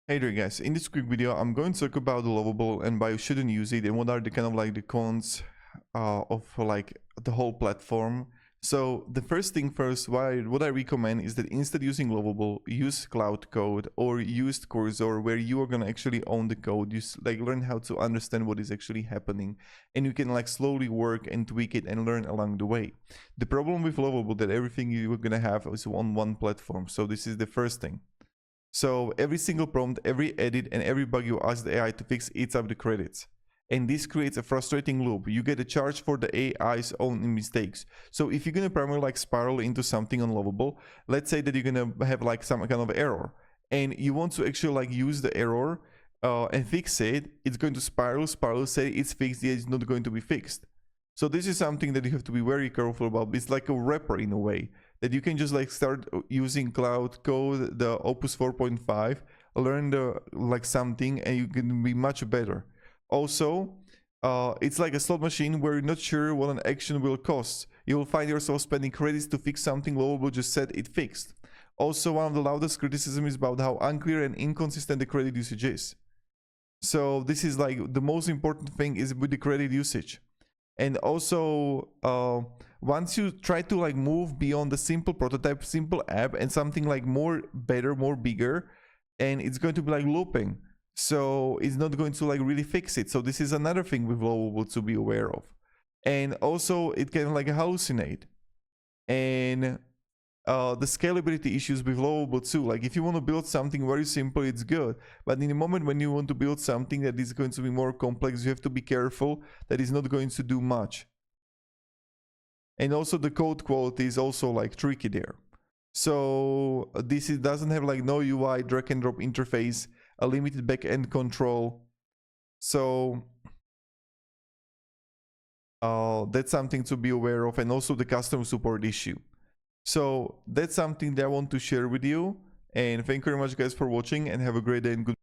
Hey there guys, in this quick video I'm going to talk about the Lovable and why you shouldn't use it and what are the kind of like the cons of like the whole platform. So the first thing first, what I recommend is that instead using Lovable, use Cloud Code or use Cursor, where you are gonna actually own the code. You like learn how to understand what is actually happening, and you can like slowly work and tweak it and learn along the way. The problem with Lovable that everything you are gonna have is on one platform. So this is the first thing. So every single prompt, every edit, and every bug you ask the AI to fix eats up the credits. And this creates a frustrating loop. You get a charge for the AI's own mistakes. So if you're gonna primarily like spiral into something unlovable, let's say that you're gonna have like some kind of error, and you want to actually like use the error and fix it, it's going to spiral, say it's fixed, yet it's not going to be fixed. So this is something that you have to be very careful about. It's like a wrapper in a way, that you can just like start using Cloud Code, the Opus 4.5, learn the like something, and you can be much better. Also, it's like a slot machine where you're not sure what an action will cost. You will find yourself spending credits to fix something Lovable just said it fixed. Also, one of the loudest criticisms is about how unclear and inconsistent the credit usage is. So this is like the most important thing is with the credit usage. And also, once you try to like move beyond the simple prototype, simple app, and something like more better, more bigger, and it's going to be like looping. So it's not going to like really fix it. So this is another thing with Lovable to be aware of. And also it can like hallucinate. And the scalability issues with Lovable too. Like if you want to build something very simple, it's good. But in the moment when you want to build something that is going to be more complex, you have to be careful that it's not going to do much. And also the code quality is also like tricky there. So this doesn't have like no UI, drag and drop interface, a limited backend control. So that's something to be aware of, and also the customer support issue. So that's something that I want to share with you, and thank you very much guys for watching, and have a great day and good